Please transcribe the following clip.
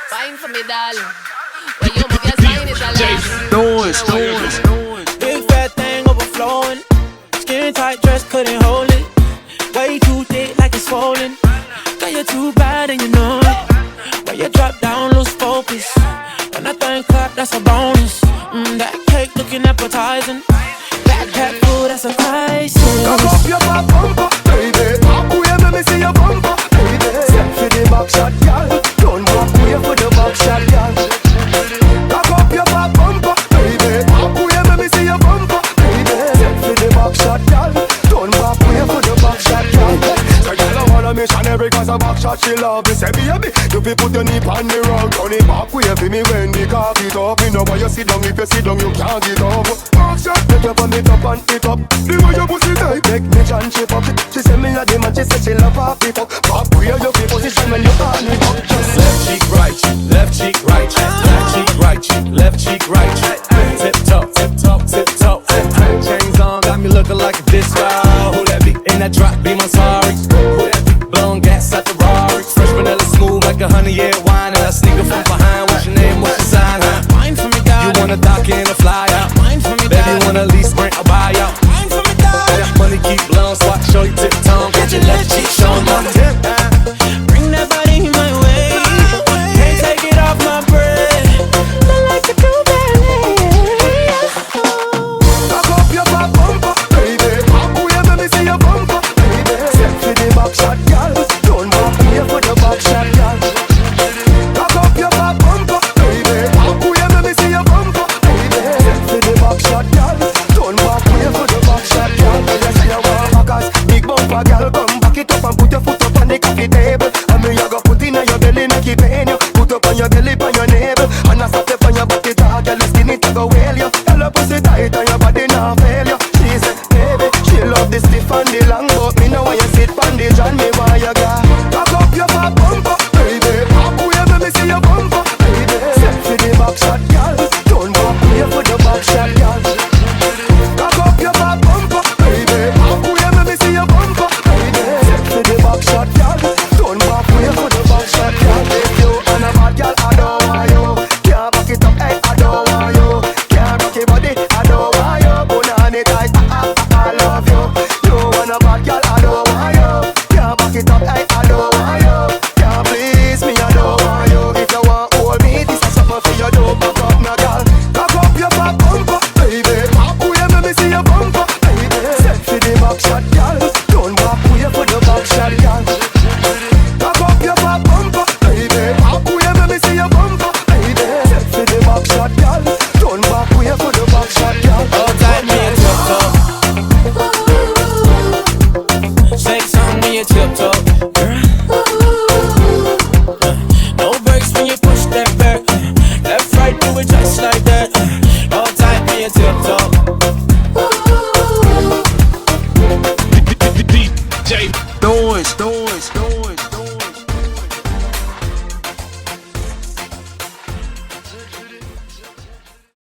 Fine for me, darling. When you move your spine, it's a lot. Big fat thing overflowing. Skin tight dress couldn't hold it. Way too thick like it's swollen. Girl, you're too bad and you know it. When you drop down, lose focus. When I think clap, that's a bonus. That cake looking appetizing. That cat food, that's a price. Cock up your fat bumper, baby. Walk away, let me see your bumper, baby. Step for the back shot, girl. Don't walk away for the back shot, girl. Cock up your fat bumper, baby. Walk away, let me see your bumper, baby. Step for the back shot, girl. Don't walk away for the back shot, girl. So girl, I wanna missionary 'cause a back shot she love me. Say baby, you be put your knee on the rug. Turn it back way for me when the cock it up. You know why you sit down, if you sit down you can't get up. Back shot, take up on it up and it up. The way you pussy tight, make me jam shape up. She say me a the man, she say she love half it up. Back way you be position when you on it up. Just left cheek, right cheek, left cheek, right cheek, left cheek, right cheek, left cheek, right cheek. Tip top, tip top, tip top. Chains on, got me looking like a disco. Who that be? In that drop, be my sorry. Who that be? Blowing gas at the Rari. Fresh vanilla smooth like a 100-year wine. And I sneak up from behind. What's your name? What's your sign? Wine for me, darling. You wanna dock in a fly out? Wine for me, Baby, darling. you wanna lease, rent, or buy out? Wine for me, darling. That money keep blowing, so I can show you tip tongue. Get your left cheek, show 'em on the tip. Bring that body my way. Can't take it off my breath. I like to do ballet. cock up your fat bumper, baby. Walk away, let me see your bumper, baby. Step for the back shot, girl. Don't walk away for the back shot, girl. Cock up your fat bumper, baby. Walk away, let me see your bumper, baby. Step for the back shot, girl. Don't walk away for the back shot, girl. You say you want backers, big bumper, girl. Come back it up and put your foot up on the coffee table. And me you go put in your belly, make it pain you. Put up on your belly, on your navel. And I stop on your body, girl. Your skin it go well you. Girl, your pussy tight and your body not fail you. She said, baby, she love the stiff and the long, but me know when you sit on the John, me why you got. Cock up your fat bumper, baby. Walk away, let me see your bumper, baby. Step for the back shot, girl. Don't walk away for the back shot, girl. Cock up your fat bumper, baby. Walk away, let me see your bumper, baby. Step for the back shot, girl. Don't walk away for the back shot, girl. If you and a bad girl, I don't want you. Can't back it up, hey, I don't want you. Can't rock your body, I don't want you. Put on it tight, I love you. You and a bad girl, I don't want you. Can't back it up, hey, I don't want you. Can't please me, I don't want you. If you want hold me, this is something for you, don't back up, no girl. Cock up your fat bumper, baby. Walk away, let me see your bumper, baby. Set for the back shot, girl. Don't walk away for the back shot, girl. Cock up your fat bumper, baby. Walk away, let me see your bumper, baby. Set for the back shot, girl. Don't walk away for the back shot, girl. All tight when you tiptoe. Say something when you tiptoe. No breaks when you push that back. Left, right, do it just like that. All tight when you tiptoe. DJ Noise.